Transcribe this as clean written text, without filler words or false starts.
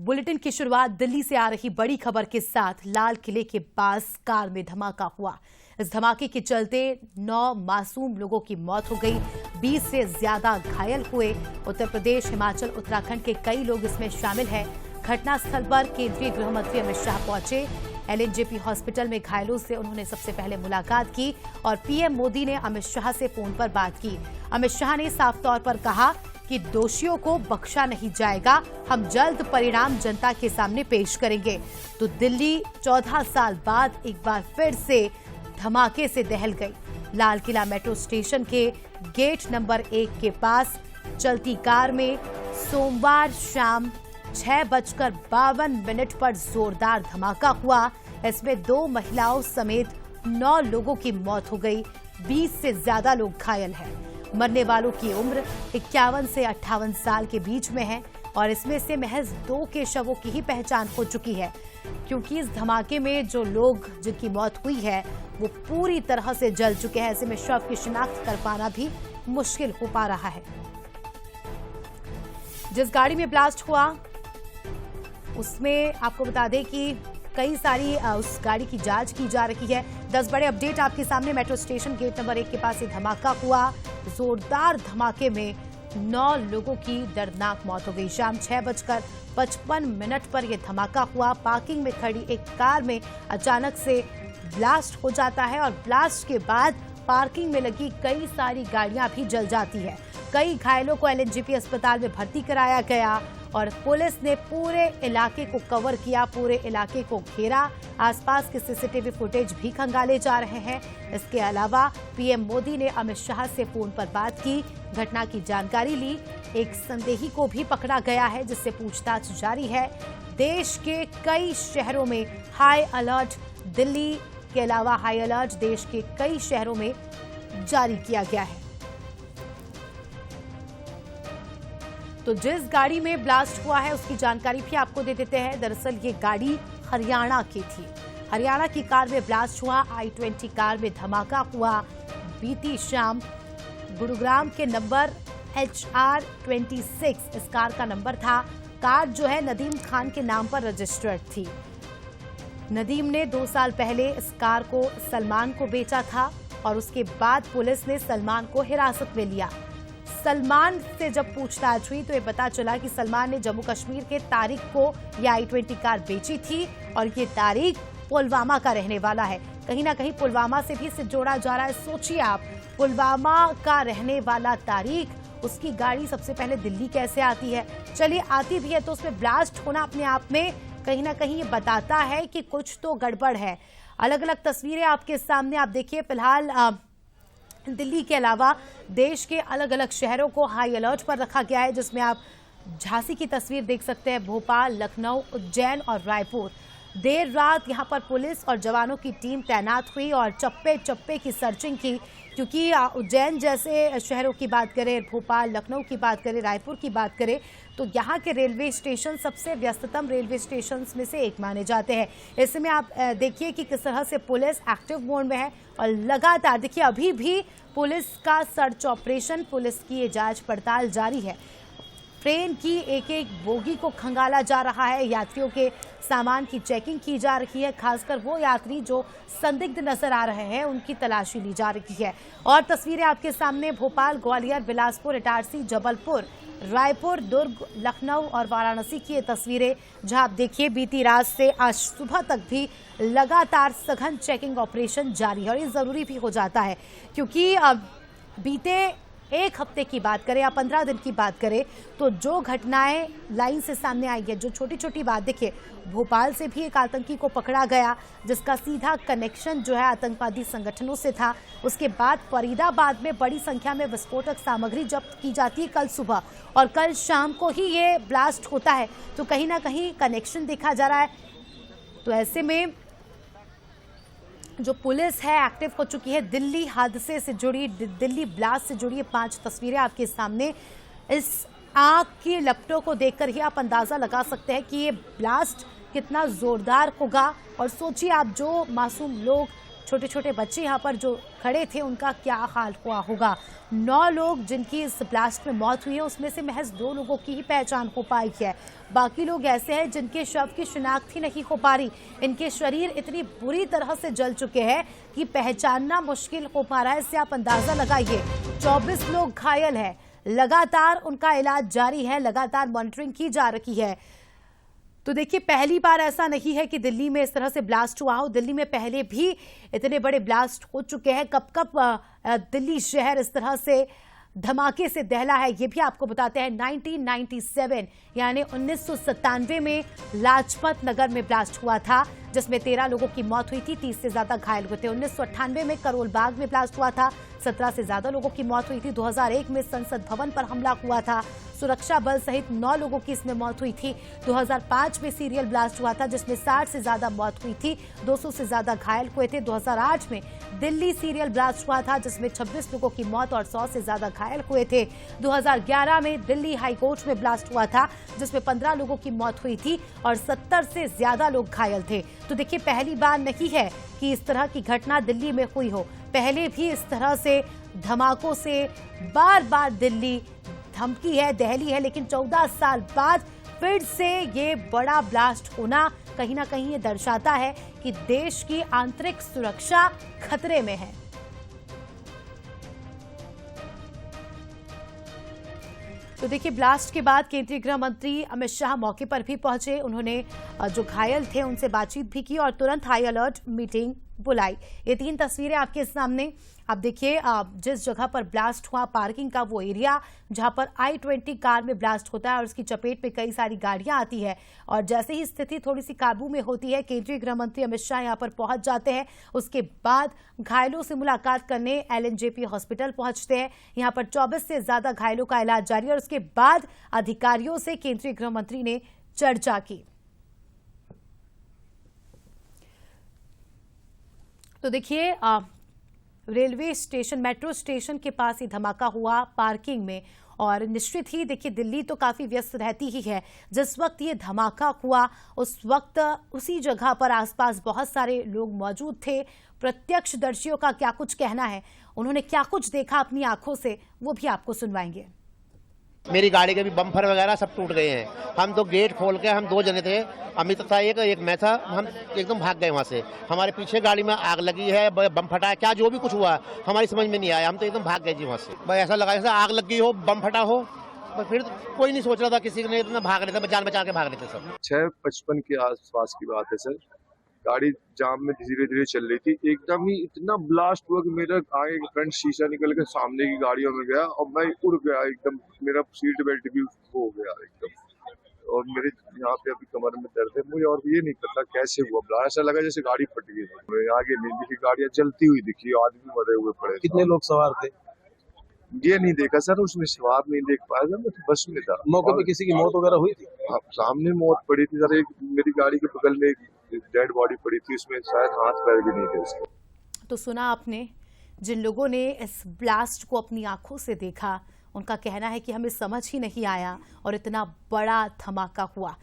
Bulletin की शुरुआत दिल्ली से आ रही बड़ी खबर के साथ। लाल किले के पास कार में धमाका हुआ। इस धमाके के चलते 9 मासूम लोगों की मौत हो गई, 20 से ज्यादा घायल हुए। उत्तर प्रदेश, हिमाचल, उत्तराखंड के कई लोग इसमें शामिल हैं। घटनास्थल पर केंद्रीय गृह मंत्री अमित शाह पहुंचे। एलएनजेपी हॉस्पिटल में घायलों से उन्होंने सबसे पहले मुलाकात की और पीएम मोदी ने अमित शाह से फोन पर बात की। अमित शाह ने साफ तौर पर कहा कि दोषियों को बख्शा नहीं जाएगा, हम जल्द परिणाम जनता के सामने पेश करेंगे। तो दिल्ली 14 साल बाद एक बार फिर से धमाके से दहल गई। लाल किला मेट्रो स्टेशन के गेट नंबर 1 के पास चलती कार में सोमवार शाम 6:52 पर जोरदार धमाका हुआ। इसमें 2 महिलाओं समेत 9 लोगों की मौत हो गई, 20 से ज्यादा लोग घायल हैं। मरने वालों की उम्र 51 से 58 साल के बीच में है और इसमें से महज 2 के शवों की ही पहचान हो चुकी है, क्योंकि इस धमाके में जो लोग जिनकी मौत हुई है वो पूरी तरह से जल चुके हैं। ऐसे में शव की शिनाख्त कर पाना भी मुश्किल हो पा रहा है। जिस गाड़ी में ब्लास्ट हुआ उसमें आपको बता दें कि कई सारी उस गाड़ी की जांच की जा रही है। 10 बड़े अपडेट आपके सामने। मेट्रो स्टेशन गेट नंबर 1 के पास ये धमाका हुआ। जोरदार धमाके में 9 लोगों की दर्दनाक मौत हो गई। शाम 6:55 पर यह धमाका हुआ। पार्किंग में खड़ी एक कार में अचानक से ब्लास्ट हो जाता है और ब्लास्ट के बाद पार्किंग में लगी कई सारी गाड़ियां भी जल जाती है। कई घायलों को एलएनजेपी अस्पताल में भर्ती कराया गया और पुलिस ने पूरे इलाके को कवर किया, पूरे इलाके को घेरा। आसपास के सीसीटीवी फुटेज भी खंगाले जा रहे हैं। इसके अलावा पीएम मोदी ने अमित शाह से फोन पर बात की, घटना की जानकारी ली। एक संदेही को भी पकड़ा गया है जिससे पूछताछ जारी है। देश के कई शहरों में हाई अलर्ट, दिल्ली के अलावा हाई अलर्ट देश के कई शहरों में जारी किया गया है। तो जिस गाड़ी में ब्लास्ट हुआ है उसकी जानकारी भी आपको दे देते हैं। दरअसल ये गाड़ी हरियाणा की थी। हरियाणा की कार में ब्लास्ट हुआ। i20 कार में धमाका हुआ बीती शाम। गुरुग्राम के नंबर HR26 इस कार का नंबर था। कार जो है नदीम खान के नाम पर रजिस्टर्ड थी। नदीम ने 2 साल पहले इस कार को सलमान को बेचा था और उसके बाद पुलिस ने सलमान को हिरासत में लिया। सलमान से जब पूछताछ हुई तो ये पता चला कि सलमान ने जम्मू कश्मीर के तारिक को ये i20 कार बेची थी और ये तारिक पुलवामा का रहने वाला है। कहीं ना कहीं पुलवामा से भी इसे जोड़ा जा रहा है। सोचिए आप, पुलवामा का रहने वाला तारिक, उसकी गाड़ी सबसे पहले दिल्ली कैसे आती है? चलिए आती भी है तो उसमें ब्लास्ट होना अपने आप में कहीं ना कहीं ये बताता है कि कुछ तो गड़बड़ है। अलग अलग तस्वीरें आपके सामने आप देखिए। फिलहाल दिल्ली के अलावा देश के अलग अलग शहरों को हाई अलर्ट पर रखा गया है, जिसमें आप झांसी की तस्वीर देख सकते हैं, भोपाल, लखनऊ, उज्जैन और रायपुर। देर रात यहां पर पुलिस और जवानों की टीम तैनात हुई और चप्पे चप्पे की सर्चिंग की, क्योंकि उज्जैन जैसे शहरों की बात करें, भोपाल, लखनऊ की बात करें, रायपुर की बात करें तो यहाँ के रेलवे स्टेशन सबसे व्यस्ततम रेलवे स्टेशन में से एक माने जाते हैं। ऐसे में आप देखिए कि किस तरह से पुलिस एक्टिव मोड में है और लगातार देखिए अभी भी पुलिस का सर्च ऑपरेशन, पुलिस की ये जांच पड़ताल जारी है। ट्रेन की एक एक बोगी को खंगाला जा रहा है, यात्रियों के सामान की चेकिंग की जा रही है। खासकर वो यात्री जो संदिग्ध नजर आ रहे हैं उनकी तलाशी ली जा रही है। और तस्वीरें आपके सामने भोपाल, ग्वालियर, बिलासपुर, इटारसी, जबलपुर, रायपुर, दुर्ग, लखनऊ और वाराणसी की ये तस्वीरें, जहां आप देखिए बीती रात से आज सुबह तक भी लगातार सघन चेकिंग ऑपरेशन जारी है। और ये जरूरी भी हो जाता है क्योंकि बीते 1 हफ्ते की बात करें या 15 दिन की बात करें तो जो घटनाएं लाइन से सामने आई है, जो छोटी छोटी बात देखिए, भोपाल से भी एक आतंकी को पकड़ा गया जिसका सीधा कनेक्शन जो है आतंकवादी संगठनों से था। उसके बाद फरीदाबाद में बड़ी संख्या में विस्फोटक सामग्री जब्त की जाती है कल सुबह और कल शाम को ही ये ब्लास्ट होता है। तो कहीं ना कहीं कनेक्शन देखा जा रहा है। तो ऐसे में जो पुलिस है एक्टिव हो चुकी है। दिल्ली हादसे से जुड़ी, दिल्ली ब्लास्ट से जुड़ी 5 तस्वीरें आपके सामने। इस आग की लपटों को देखकर ही आप अंदाजा लगा सकते हैं कि ये ब्लास्ट कितना जोरदार होगा। और सोचिए आप, जो मासूम लोग छोटे छोटे बच्चे यहाँ पर जो खड़े थे उनका क्या हाल हुआ होगा। 9 लोग जिनकी इस ब्लास्ट में मौत हुई है उसमें से महज 2 लोगों की ही पहचान हो पाई है। बाकी लोग ऐसे हैं जिनके शव की शिनाख्त ही नहीं हो पा रही। इनके शरीर इतनी बुरी तरह से जल चुके हैं कि पहचानना मुश्किल हो पा रहा है। इससे आप अंदाजा लगाइए। 24 लोग घायल हैं। लगातार उनका इलाज जारी है, लगातार मॉनिटरिंग की जा रही है। तो देखिए, पहली बार ऐसा नहीं है कि दिल्ली में इस तरह से ब्लास्ट हुआ हो। दिल्ली में पहले भी इतने बड़े ब्लास्ट हो चुके हैं। कब कब दिल्ली शहर इस तरह से धमाके से दहला है ये भी आपको बताते हैं। 1997 यानी 1997 में लाजपत नगर में ब्लास्ट हुआ था जिसमें 13 लोगों की मौत हुई थी, 30 से ज्यादा घायल हुए थे। 1998 में करोल बाग में ब्लास्ट हुआ था, 17 से ज्यादा लोगों की मौत हुई थी। 2001 में संसद भवन पर हमला हुआ था, सुरक्षा बल सहित 9 लोगों की इसमें मौत हुई थी। 2005 में सीरियल ब्लास्ट हुआ था जिसमें 60 से ज्यादा मौत हुई थी, 200 से ज्यादा घायल हुए थे। 2008 में दिल्ली सीरियल ब्लास्ट हुआ था जिसमें 26 लोगों की मौत और 100 से ज्यादा घायल हुए थे। 2011 में दिल्ली हाईकोर्ट में ब्लास्ट हुआ था जिसमें 15 लोगों की मौत हुई थी और 70 से ज्यादा लोग घायल थे। तो देखिए, पहली बार नहीं है कि इस तरह की घटना दिल्ली में हुई हो। पहले भी इस तरह से धमाकों से बार बार दिल्ली धमकी है, दहली है, लेकिन 14 साल बाद फिर से ये बड़ा ब्लास्ट होना कहीं ना कहीं ये दर्शाता है कि देश की आंतरिक सुरक्षा खतरे में है। तो देखिए, ब्लास्ट के बाद केंद्रीय गृह मंत्री अमित शाह मौके पर भी पहुंचे। उन्होंने जो घायल थे उनसे बातचीत भी की और तुरंत हाई अलर्ट मीटिंग बुलाई। ये 3 तस्वीरें आपके सामने। आप देखिए, जिस जगह पर ब्लास्ट हुआ, पार्किंग का वो एरिया जहां पर I-20 कार में ब्लास्ट होता है और उसकी चपेट में कई सारी गाड़ियां आती है। और जैसे ही स्थिति थोड़ी सी काबू में होती है, केंद्रीय गृह मंत्री अमित शाह यहां पर पहुंच जाते हैं। उसके बाद घायलों से मुलाकात करने LNJP हॉस्पिटल पहुंचते हैं। यहां पर 24 से ज्यादा घायलों का इलाज जारी है और उसके बाद अधिकारियों से केंद्रीय गृह मंत्री ने चर्चा की। तो देखिए, रेलवे स्टेशन, मेट्रो स्टेशन के पास ये धमाका हुआ पार्किंग में। और निश्चित ही देखिए, दिल्ली तो काफी व्यस्त रहती ही है। जिस वक्त ये धमाका हुआ उस वक्त उसी जगह पर आसपास बहुत सारे लोग मौजूद थे। प्रत्यक्षदर्शियों का क्या कुछ कहना है, उन्होंने क्या कुछ देखा अपनी आंखों से, वो भी आपको सुनवाएंगे। मेरी गाड़ी के भी बम्पर वगैरह सब टूट गए हैं। हम तो गेट खोल के, हम 2 जने थे, अमित था एक मैं था, हम एकदम भाग गए वहाँ से। हमारे पीछे गाड़ी में आग लगी है, बम फटा है, क्या जो भी कुछ हुआ हमारी समझ में नहीं आया। हम तो एकदम भाग गए जी वहाँ से। भाई ऐसा लगा जैसे आग लग गई हो, बम फटा हो। फिर कोई नहीं सोच रहा था, किसी ने इतना भाग रहे थे, जान बचा के भाग रहे थे सब। 6:55 के आसपास की बात है सर। गाड़ी जाम में धीरे धीरे चल रही थी, एकदम ही इतना ब्लास्ट हुआ कि मेरा आगे फ्रंट शीशा निकल के सामने की गाड़ियों में गया और मैं उड़ गया एकदम। मेरा सीट बेल्ट भी हो गया एकदम और मेरे यहाँ पे अभी कमर में दर्द है मुझे। और ये नहीं पता कैसे हुआ ब्लास्ट, ऐसा लगा जैसे गाड़ी फट गई। आगे नीली की गाड़ियां जलती हुई दिखी, आदमी मरे हुए पड़े। कितने लोग सवार थे? ये नहीं देखा सर, उसमें सवार नहीं देख पाया सर, मैं बस में था। मौके पे किसी की मौत वगैरह हुई थी? सामने मौत पड़ी थी सर, एक मेरी गाड़ी के बगल में डेड बॉडी पड़ी थी, उसमें शायद हाथ पैर भी नहीं थे उसके। तो सुना आपने, जिन लोगों ने इस ब्लास्ट को अपनी आंखों से देखा उनका कहना है कि हमें समझ ही नहीं आया और इतना बड़ा धमाका हुआ।